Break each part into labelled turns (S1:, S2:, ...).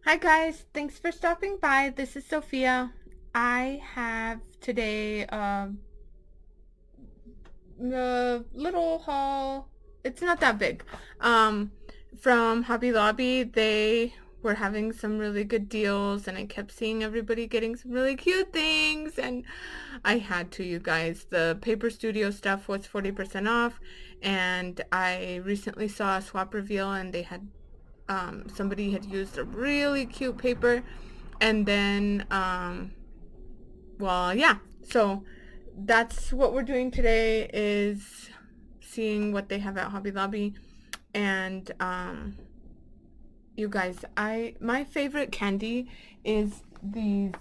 S1: Hi guys, thanks for stopping by. This is Sophia. I have today a little haul. It's not that big. Um, from Hobby Lobby. They were having some really good deals, and I kept seeing everybody getting some really cute things, and I had to, you guys. The Paper Studio stuff was 40% off, and I recently saw a swap reveal, and they had somebody had used a really cute paper, and then well, yeah, so that's what we're doing today, is seeing what they have at Hobby Lobby. And you guys, I my favorite candy is these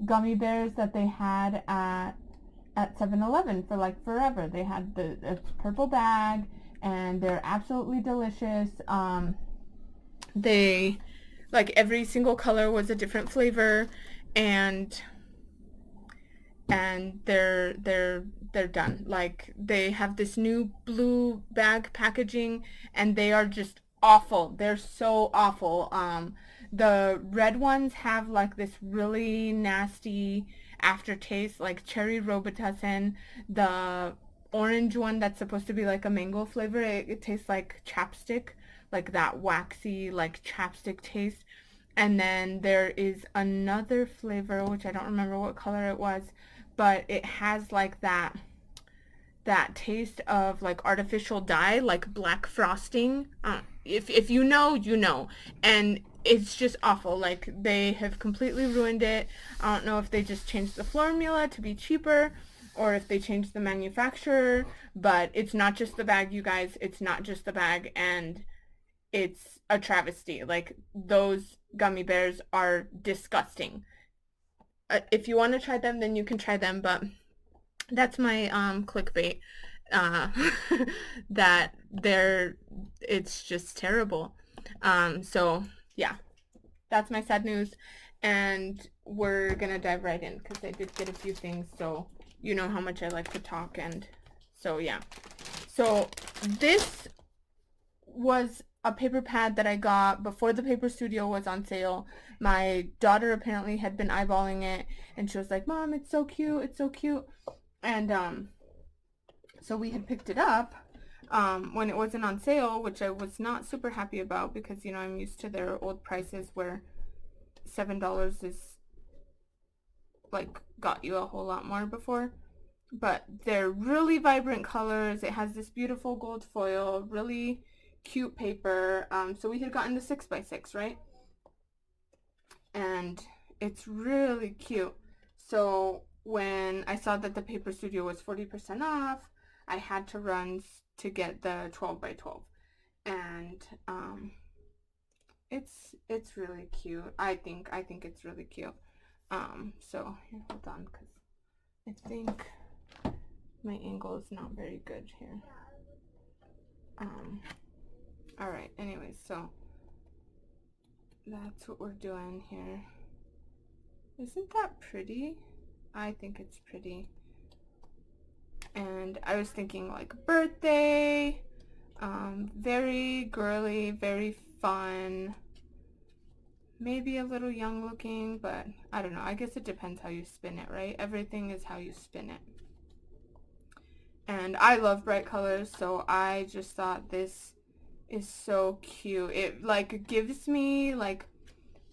S1: gummy bears that they had at 7-Eleven for like forever. They had the purple bag, and they're absolutely delicious. They, like, every single color was a different flavor, and they're done. Like, they have this new blue bag packaging, and they are just awful. They're so awful. The red ones have like this really nasty aftertaste, like cherry robitussin. The orange one that's supposed to be like a mango flavor, it tastes like chapstick, like that waxy, like chapstick taste. And then there is another flavor, which I don't remember what color it was, but it has like that taste of like artificial dye, like black frosting. If you know, you know. And it's just awful. Like, they have completely ruined it. I don't know if they just changed the formula to be cheaper, or if they changed the manufacturer, but it's not just the bag, you guys. It's not just the bag, and it's a travesty. Like, those gummy bears are disgusting. If you want to try them, then you can try them, but that's my clickbait. Uh, that they're it's just terrible. So yeah, that's my sad news, and we're gonna dive right in because I did get a few things. So you know how much I like to talk, and so yeah. So this was a paper pad that I got before the Paper Studio was on sale. My daughter apparently had been eyeballing it, and she was like, "Mom, it's so cute, it's so cute." And so we had picked it up when it wasn't on sale, which I was not super happy about because, you know, I'm used to their old prices where $7 is like got you a whole lot more before. But they're really vibrant colors. It has this beautiful gold foil, really cute paper. So we had gotten the 6x6, right? And it's really cute. So when I saw that the Paper Studio was 40% off, I had to run to get the 12x12. And it's really cute. I think it's really cute. So here, hold on, because I think my angle is not very good here. All right. Anyways, so that's what we're doing here. Isn't that pretty? I think it's pretty. And I was thinking like birthday, very girly, very fun, maybe a little young looking, but I don't know. I guess it depends how you spin it, right? Everything is how you spin it. And I love bright colors, so I just thought this is so cute. It like gives me like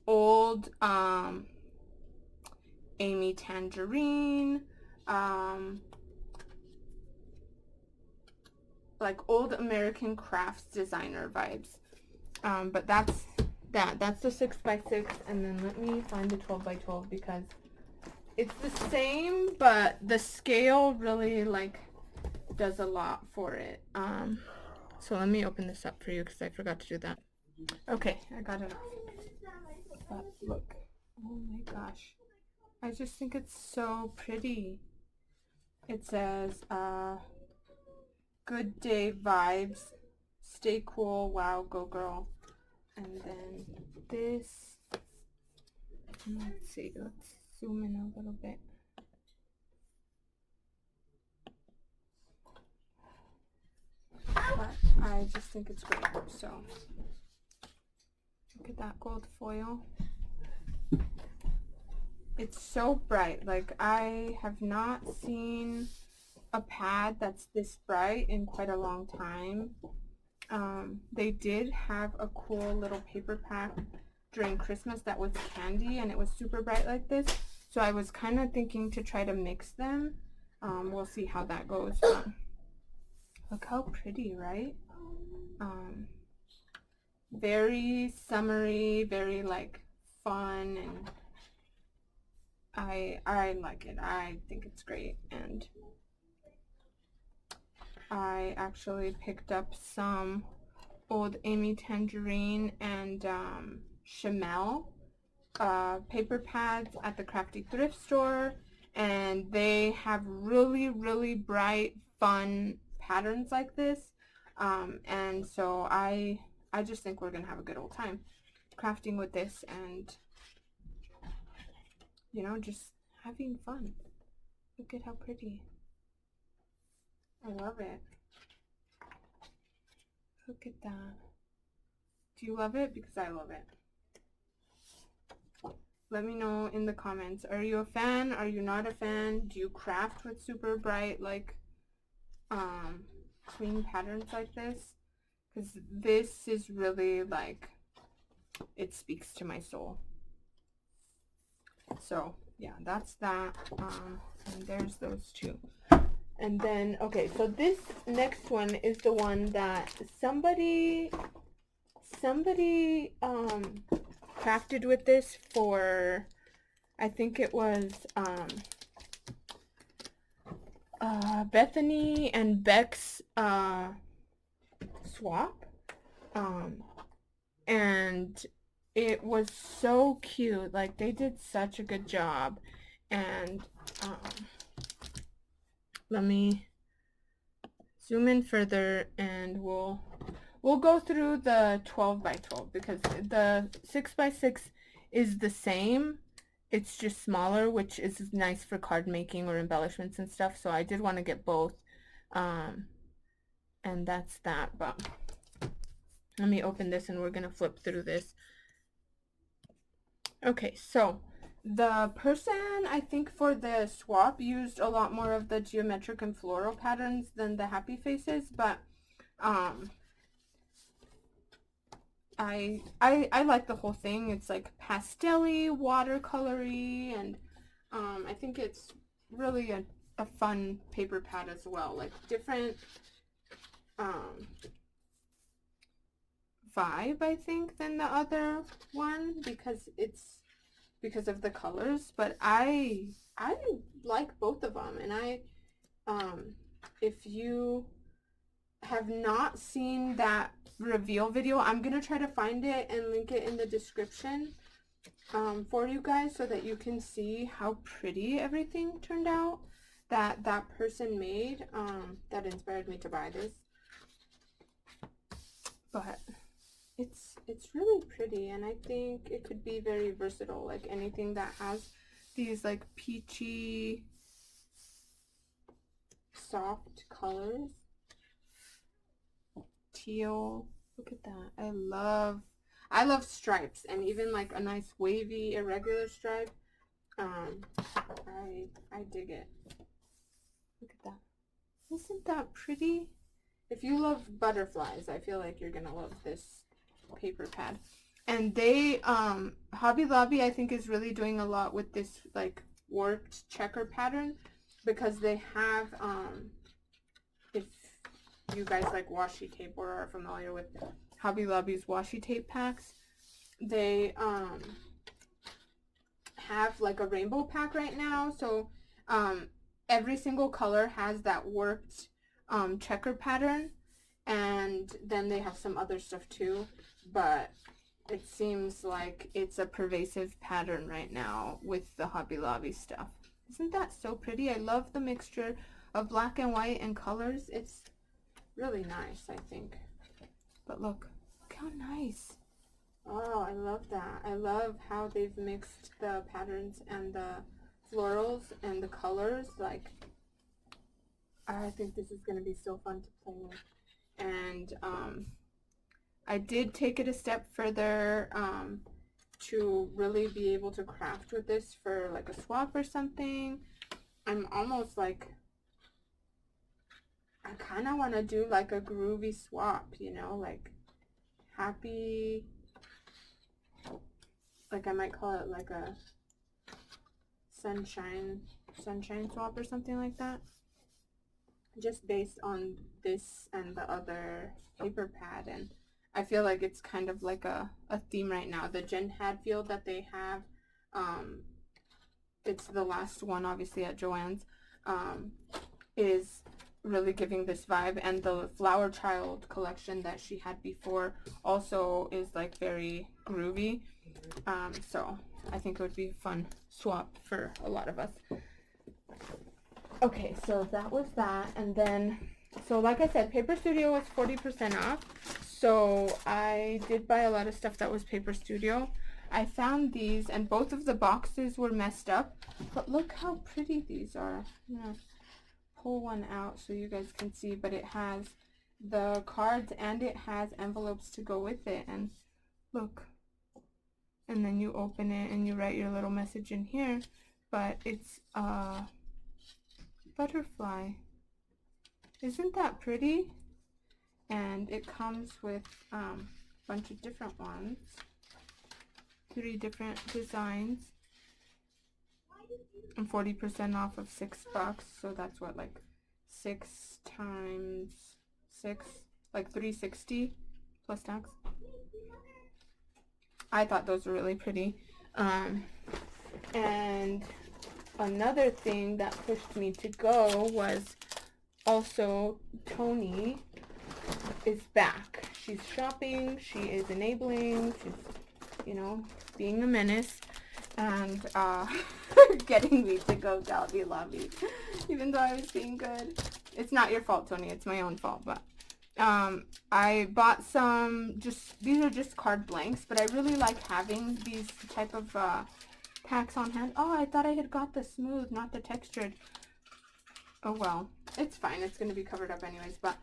S1: old Amy Tangerine, um like old American crafts designer vibes. But that's the 6x6, and then let me find the 12x12 because it's the same, but the scale really like does a lot for it. So let me open this up for you because I forgot to do that. Okay, I got it off. But look, oh my gosh, I just think it's so pretty. It says, "Good day vibes, stay cool, wow, go girl." And then this, let's see, let's zoom in a little bit. But I just think it's great. So Look at that gold foil. It's so bright. Like, I have not seen a pad that's this bright in quite a long time. They did have a cool little paper pack during Christmas that was candy, and it was super bright like this. So I was kind of thinking to try to mix them. We'll see how that goes. Look how pretty, right? Very summery, very like fun, and I like it. I think it's great, and I actually picked up some Old Amy Tangerine and Chamel paper pads at the Crafty thrift store, and they have really bright, fun patterns like this, and so I just think we're gonna have a good old time crafting with this, and you know, just having fun. Look at how pretty. I love it. Look at that. Do you love it? Because I love it. Let me know in the comments. Are you a fan? Are you not a fan? Do you craft with super bright, like, clean patterns like this? Because this is really, like, it speaks to my soul. So, yeah, that's that. And there's those two. And then, okay, so this next one is the one that somebody crafted with this for, I think it was Bethany and Beck's swap, and it was so cute. Like, they did such a good job. And let me zoom in further, and we'll go through the 12 by 12 because the 6 by 6 is the same. It's just smaller, which is nice for card making or embellishments and stuff. So I did want to get both. And that's that. But let me open this, and we're going to flip through this. Okay, so the person, I think, for the swap used a lot more of the geometric and floral patterns than the happy faces, but I like the whole thing. It's like pastel-y, watercolory, and I think it's really a fun paper pad as well. Like, different vibe, I think, than the other one, because of the colors. But I like both of them, and if you have not seen that reveal video, I'm gonna try to find it and link it in the description for you guys, so that you can see how pretty everything turned out that person made, that inspired me to buy this. But it's really pretty, and I think it could be very versatile, like anything that has these like peachy soft colors. Teal. Look at that. I love stripes, and even like a nice wavy irregular stripe. I dig it. Look at that. Isn't that pretty? If you love butterflies, I feel like you're gonna love this paper pad. And they Hobby Lobby, I think, is really doing a lot with this like warped checker pattern, because they have if you guys like washi tape or are familiar with Hobby Lobby's washi tape packs, they have like a rainbow pack right now. So every single color has that warped checker pattern, and then they have some other stuff too, but it seems like it's a pervasive pattern right now with the Hobby Lobby stuff. Isn't that so pretty? I love the mixture of black and white and colors. It's really nice, I think. But look how nice. Oh, I love that. I love how they've mixed the patterns and the florals and the colors. Like, I think this is going to be so fun to play with. And I did take it a step further to really be able to craft with this for like a swap or something. I'm almost like, I kind of want to do like a groovy swap, you know, like happy, like I might call it like a sunshine swap or something like that, just based on this and the other paper pad. And I feel like it's kind of like a theme right now. The Jen Hadfield that they have, it's the last one obviously at Joann's, is really giving this vibe. And the Flower Child collection that she had before also is like very groovy. So I think it would be a fun swap for a lot of us. Okay, so that was that. And then, so like I said, Paper Studio was 40% off. So I did buy a lot of stuff that was Paper Studio. I found these, and both of the boxes were messed up. But look how pretty these are. I'm gonna pull one out so you guys can see. But it has the cards and it has envelopes to go with it. And look. And then you open it and you write your little message in here. But it's butterfly. Isn't that pretty? And it comes with a bunch of different ones, 3 different designs, and 40% off of $6. So that's what, like 6 times 6, like 360 plus tax. I thought those were really pretty. And another thing that pushed me to go was also Tony is back. She's shopping, she is enabling, she's, you know, being a menace, and getting me to go to Hobby Lobby, even though I was being good. It's not your fault, Tony, it's my own fault. But I bought some, these are just card blanks, but I really like having these type of packs on hand. Oh, I thought I had got the smooth, not the textured. Oh well, it's fine, it's going to be covered up anyways. But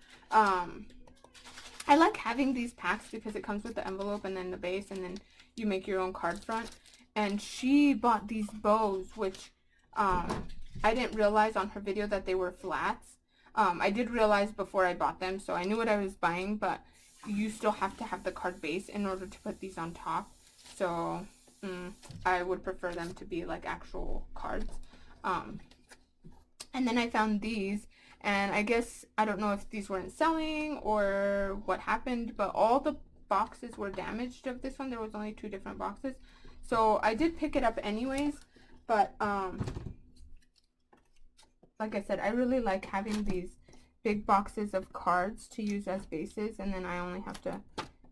S1: I like having these packs because it comes with the envelope and then the base, and then you make your own card front. And she bought these bows, which I didn't realize on her video that they were flats. I did realize before I bought them, so I knew what I was buying, but you still have to have the card base in order to put these on top. So I would prefer them to be like actual cards. And then I found these, and I guess, I don't know if these weren't selling or what happened, but all the boxes were damaged of this one. There was only 2 different boxes. So I did pick it up anyways, but like I said, I really like having these big boxes of cards to use as bases, and then I only have to,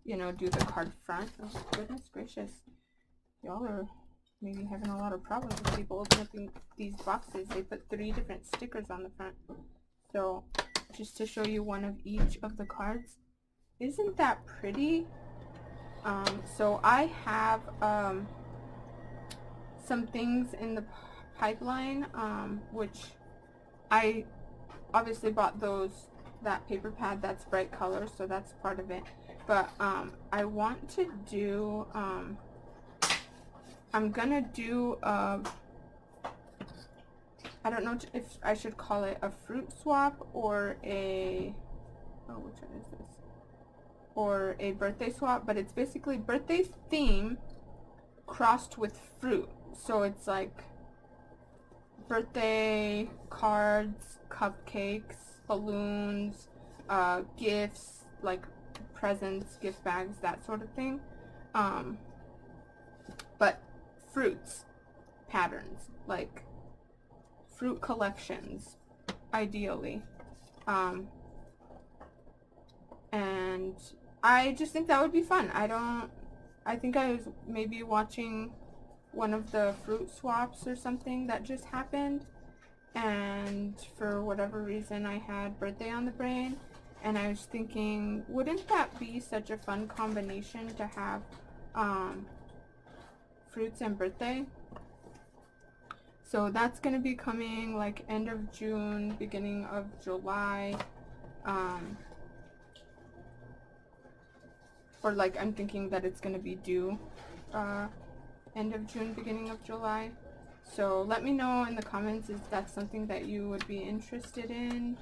S1: you know, do the card front. Oh, goodness gracious. Y'all are maybe having a lot of problems with people opening up these boxes. They put 3 different stickers on the front. So, just to show you one of each of the cards. Isn't that pretty? So I have some things in the pipeline, which I obviously bought that paper pad that's bright color, so that's part of it. But I want to do, I'm gonna do I don't know if I should call it a fruit swap or a, oh, which one is this? Or a birthday swap, but it's basically birthday theme crossed with fruit. So it's like birthday cards, cupcakes, balloons, gifts, like presents, gift bags, that sort of thing. But fruits patterns, like fruit collections, ideally. And I just think that would be fun. I think I was maybe watching one of the fruit swaps or something that just happened, and for whatever reason I had birthday on the brain, and I was thinking, wouldn't that be such a fun combination to have fruits and birthday? So that's going to be coming like end of June, beginning of July. or like I'm thinking that it's gonna be due end of June, beginning of July. So let me know in the comments if that's something that you would be interested in,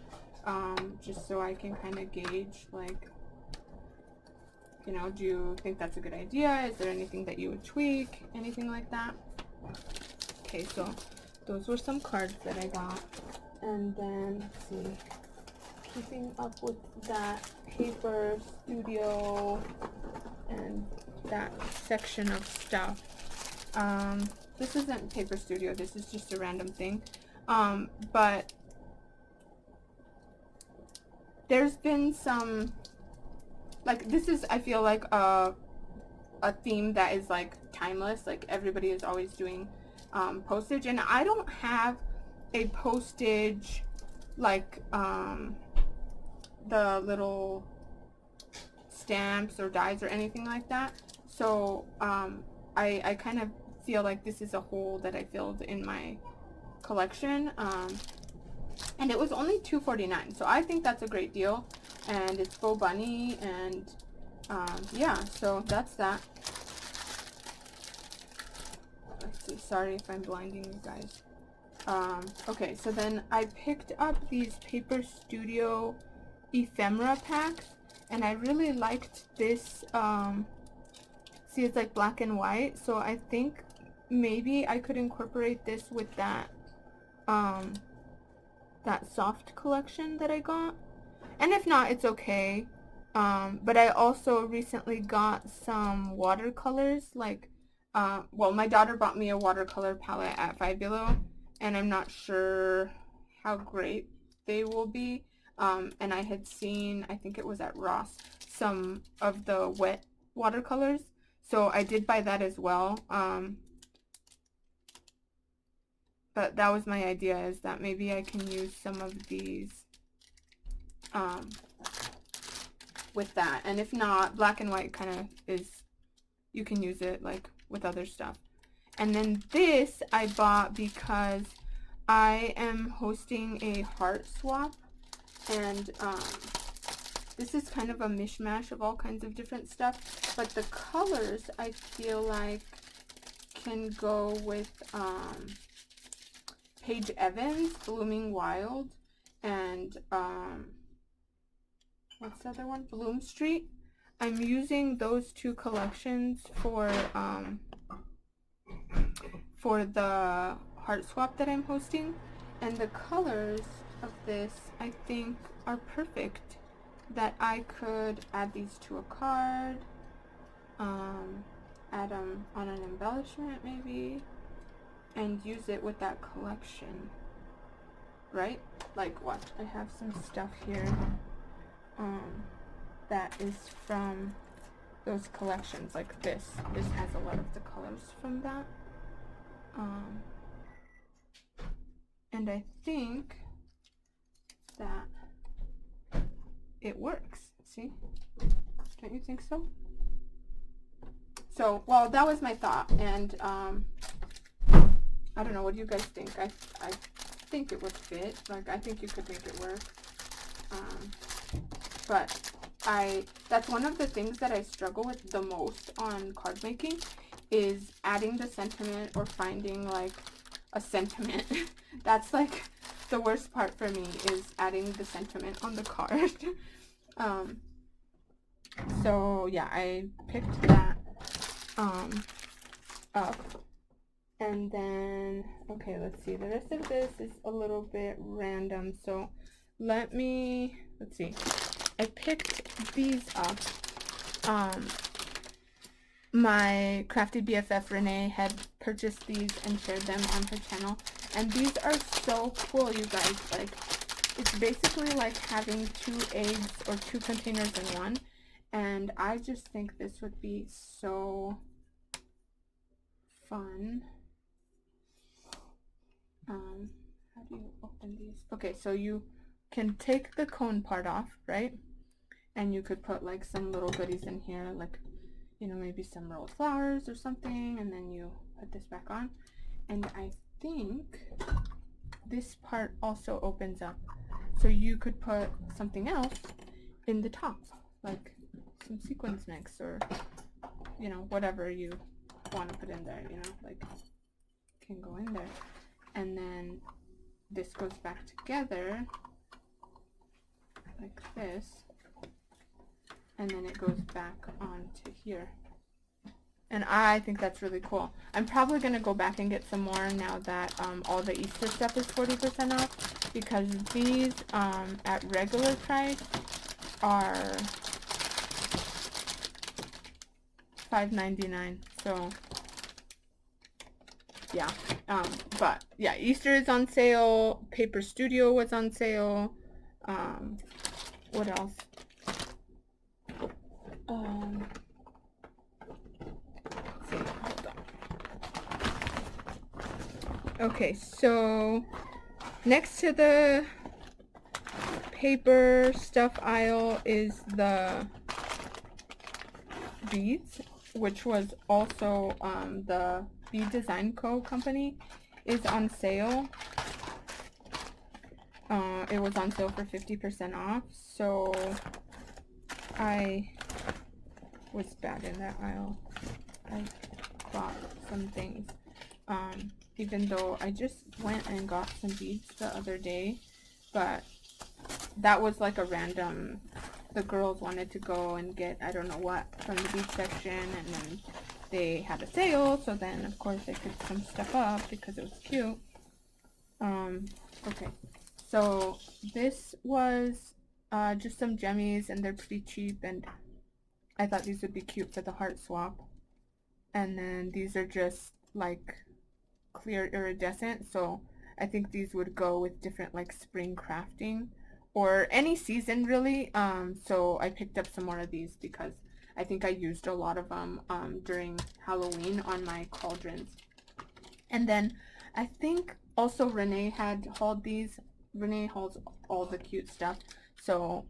S1: just so I can kind of gauge, like, you know, do you think that's a good idea? Is there anything that you would tweak? Anything like that? Okay, so those were some cards that I got. And then, let's see, keeping up with that paper studio and that section of stuff. This isn't paper studio, this is just a random thing. But there's been some, like, this is, I feel like a theme that is like timeless. Like everybody is always doing postage, and I don't have a postage like the little stamps or dies or anything like that. So I kind of feel like this is a hole that I filled in my collection, and it was only $2.49, so I think that's a great deal, and it's Faux Bunny, and yeah, so that's that. Let's see, sorry if I'm blinding you guys. Okay, so then I picked up these Paper Studio ephemera packs, and I really liked this. See, it's like black and white, so I think maybe I could incorporate this with that that soft collection that I got, and if not, it's okay. But I also recently got some watercolors, like well, my daughter bought me a watercolor palette at Five Below, and I'm not sure how great they will be. And I had seen, I think it was at Ross, some of the wet watercolors, so I did buy that as well. But that was my idea, is that maybe I can use some of these with that, and if not, black and white kind of is, you can use it like with other stuff. And then this I bought because I am hosting a heart swap, and this is kind of a mishmash of all kinds of different stuff, but the colors I feel like can go with Paige Evans' Blooming Wild, and what's the other one? Bloom Street. I'm using those two collections for the heart swap that I'm hosting, and the colors of this I think are perfect, that I could add these to a card, add them on an embellishment maybe, and use it with that collection, right? Like what? I have some stuff here that is from those collections, like this. This has a lot of the colors from that. And I think that it works. See? Don't you think so? So, well, that was my thought, and I don't know, what do you guys think? I think it would fit. Like, I think you could make it work. But that's one of the things that I struggle with the most on card making, is adding the sentiment or finding like a sentiment. That's like the worst part for me, is adding the sentiment on the card. So yeah, I picked that up. And then, okay, let's see, the rest of this is a little bit random, so let's see, I picked these up. My crafty BFF Renee had purchased these and shared them on her channel, and these are so cool, you guys. Like, it's basically like having 2 eggs or 2 containers in one, and I just think this would be so fun. How do you open these? Okay, so you can take the cone part off, right? And you could put like some little goodies in here, like, you know, maybe some rolled flowers or something, and then you put this back on. And I think this part also opens up, so you could put something else in the top, like some sequins mix, or you know, whatever you want to put in there, you know, like can go in there. And then this goes back together like this, and then it goes back onto here. And I think that's really cool. I'm probably going to go back and get some more now that all the Easter stuff is 40% off, because these at regular price are $5.99. So yeah, but yeah, Easter is on sale. Paper Studio was on sale. What else? Let's see, hold on. Okay, so next to the paper stuff aisle is the beads, which was also the Bead Design Co. company is on sale. It was on sale for 50% off, so I was bad in that aisle. I bought some things, even though I just went and got some beads the other day, but that was like a random, the girls wanted to go and get I don't know what from the bead section, and then they had a sale, so then of course I picked some stuff up because it was cute. Okay, so this was just some jemmies, and they're pretty cheap, and I thought these would be cute for the heart swap. And then these are just like clear iridescent, so I think these would go with different like spring crafting or any season really. So I picked up some more of these because I think I used a lot of them during Halloween on my cauldrons. And then I think also Renee had hauled these. Renee hauls all the cute stuff, so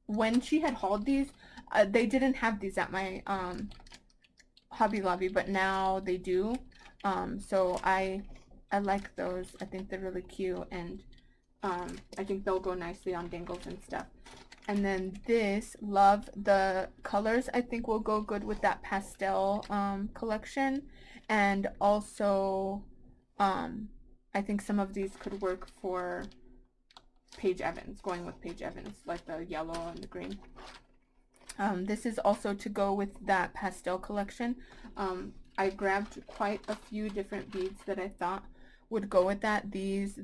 S1: when she had hauled these, they didn't have these at my Hobby Lobby, but now they do. So I like those. I think they're really cute, and I think they'll go nicely on dangles and stuff. And then this, love the colors. I think will go good with that pastel collection, and also I think some of these could work for Paige Evans, going with Paige Evans, like the yellow and the green. This is also to go with that pastel collection. I grabbed quite a few different beads that I thought would go with that. These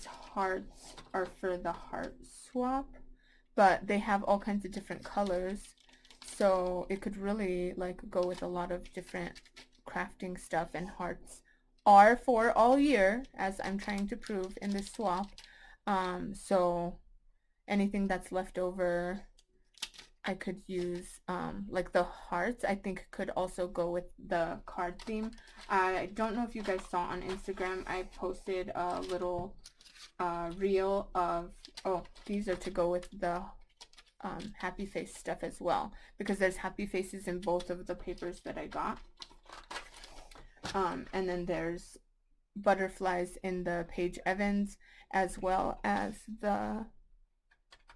S1: hearts are for the heart swap, but they have all kinds of different colors, so it could really like go with a lot of different crafting stuff. And hearts are for all year, as I'm trying to prove in this swap. So anything that's left over I could use, like the hearts I think could also go with the card theme. I don't know if you guys saw on Instagram, I posted a little reel of, oh, these are to go with the happy face stuff as well, because there's happy faces in both of the papers that I got. And then there's butterflies in the Paige Evans, as well as the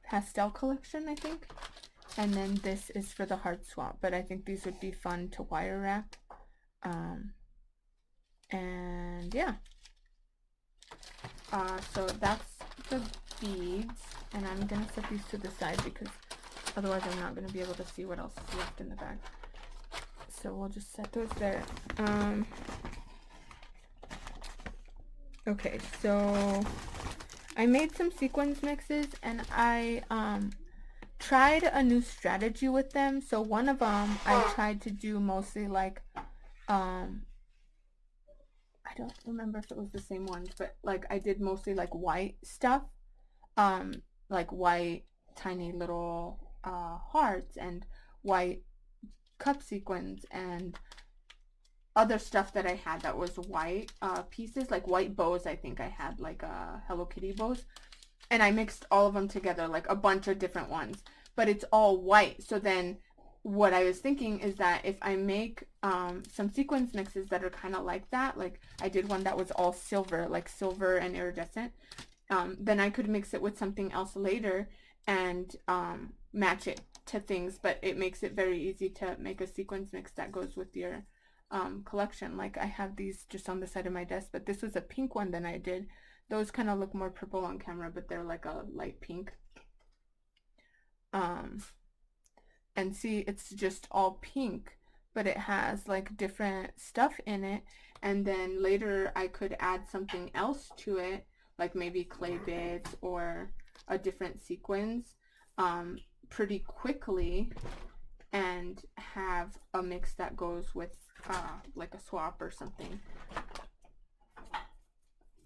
S1: pastel collection, I think. And then this is for the heart swap, but I think these would be fun to wire wrap. And yeah, so that's the beads, and I'm gonna set these to the side because otherwise I'm not gonna be able to see what else is left in the bag. So we'll just set those there. Okay, so I made some sequins mixes, and I tried a new strategy with them. So one of them I tried to do mostly like I don't remember if it was the same ones, but like I did mostly like white stuff, like white tiny little hearts and white cup sequins and other stuff that I had that was white pieces, like white bows. I think I had like Hello Kitty bows, and I mixed all of them together, like a bunch of different ones, but it's all white. So then what I was thinking is that if I make some sequins mixes that are kind of like that, like I did one that was all silver, like silver and iridescent, then I could mix it with something else later, and match it to things, but it makes it very easy to make a sequence mix that goes with your collection. Like I have these just on the side of my desk, but this was a pink one that I did. Those kind of look more purple on camera, but they're like a light pink. Um, and see, it's just all pink, but it has like different stuff in it. And then later I could add something else to it, like maybe clay bits or a different sequence, pretty quickly, and have a mix that goes with like a swap or something.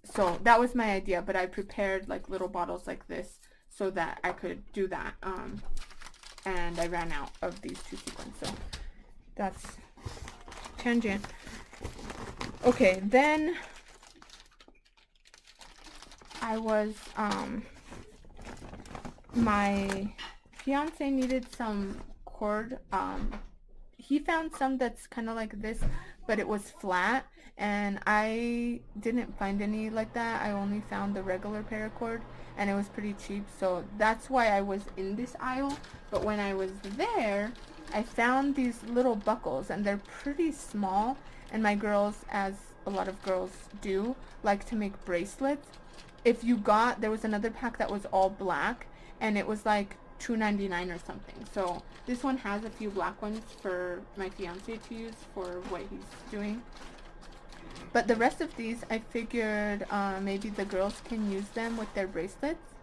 S1: So that was my idea, but I prepared like little bottles like this so that I could do that. And I ran out of these two sequins, so that's tangent. Okay, then I was my fiance needed some cord. He found some that's kind of like this, but it was flat, and I didn't find any like that. I only found the regular paracord, and it was pretty cheap, so that's why I was in this aisle. But when I was there, I found these little buckles, and they're pretty small, and my girls, as a lot of girls do, like to make bracelets. If you got, there was another pack that was all black, and it was like $2.99 or something. So this one has a few black ones for my fiance to use for what he's doing. But the rest of these, I figured maybe the girls can use them with their bracelets,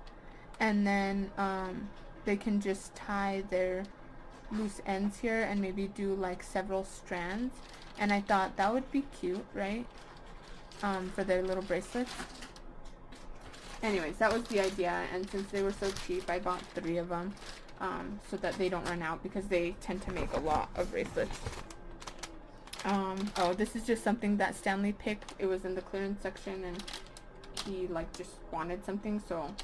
S1: and then they can just tie their loose ends here and maybe do like several strands. And I thought that would be cute, right? For their little bracelets. Anyways, that was the idea, and since they were so cheap, I bought 3 of them so that they don't run out, because they tend to make a lot of bracelets. Oh, this is just something that Stanley picked. It was in the clearance section, and he like just wanted something, so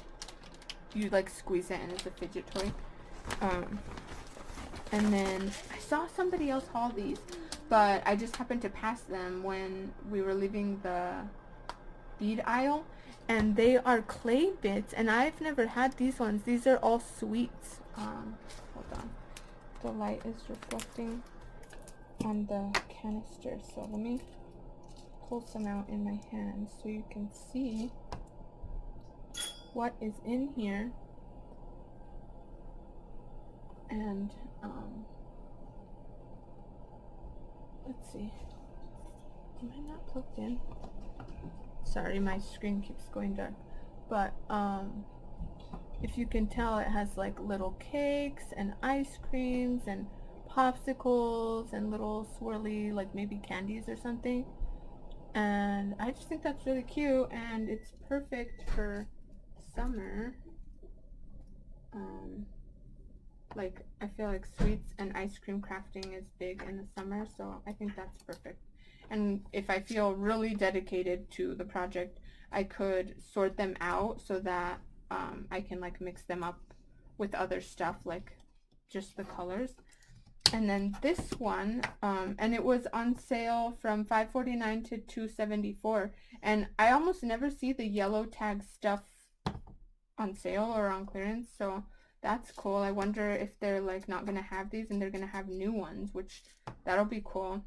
S1: you like squeeze it and it's a fidget toy. And then I saw somebody else haul these, but I just happened to pass them when we were leaving the bead aisle, and they are clay bits, and I've never had these ones. These are all sweets. Hold on, the light is reflecting on the canister, so let me pull some out in my hand so you can see what is in here. And let's see, am I not plugged in? Sorry, my screen keeps going dark. But if you can tell, it has like little cakes and ice creams and popsicles and little swirly, like maybe candies or something. And I just think that's really cute, and it's perfect for summer. Like I feel like sweets and ice cream crafting is big in the summer, so I think that's perfect. And if I feel really dedicated to the project, I could sort them out so that I can like mix them up with other stuff, like just the colors. And then this one, and it was on sale from $5.49 to $2.74, and I almost never see the yellow tag stuff on sale or on clearance, so that's cool. I wonder if they're like not gonna have these and they're gonna have new ones, which that'll be cool.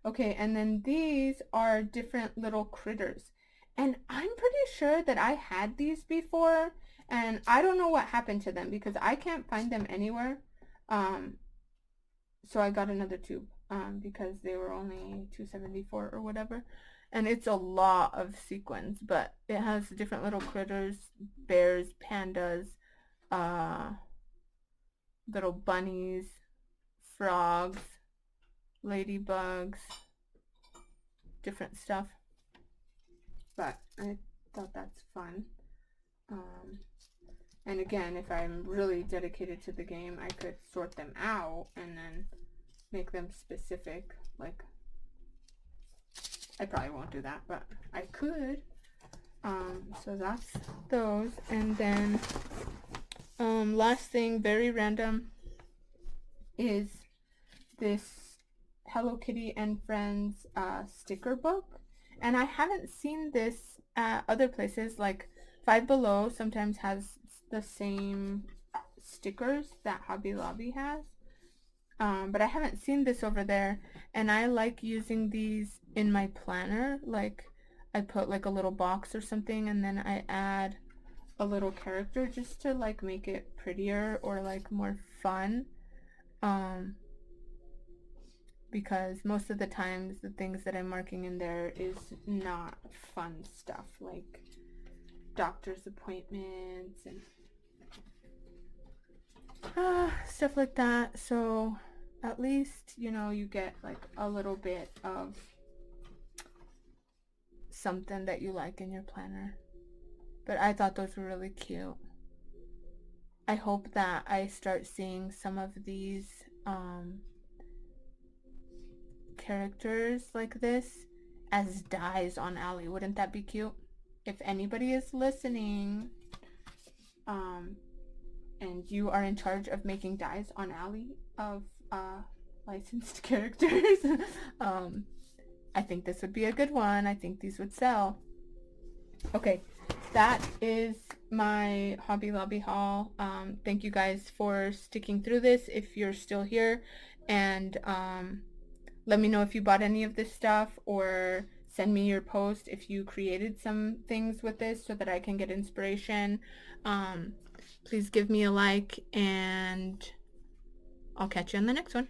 S1: Okay, and then these are different little critters, and I'm pretty sure that I had these before, and I don't know what happened to them because I can't find them anywhere. So I got another tube because they were only $2.74 or whatever. And it's a lot of sequins, but it has different little critters, bears, pandas, little bunnies, frogs, ladybugs, different stuff. But I thought that's fun. And again, if I'm really dedicated to the game, I could sort them out and then make them specific. Like, I probably won't do that, but I could. So that's those. And then last thing, very random, is this Hello Kitty and Friends sticker book. And I haven't seen this at other places. Like Five Below sometimes has the same stickers that Hobby Lobby has. But I haven't seen this over there, and I like using these in my planner. Like, I put like a little box or something, and then I add a little character just to like make it prettier or like more fun. Um, because most of the times the things that I'm marking in there is not fun stuff, like doctor's appointments and stuff like that. So at least, you know, you get like a little bit of something that you like in your planner. But I thought those were really cute. I hope that I start seeing some of these characters like this as dies on Ally. Wouldn't that be cute? If anybody is listening, and you are in charge of making dies on Ally of licensed characters, I think this would be a good one. I think these would sell. Okay, that is my Hobby Lobby haul. Thank you guys for sticking through this if you're still here, and let me know if you bought any of this stuff, or send me your post if you created some things with this so that I can get inspiration. Please give me a like, and I'll catch you on the next one.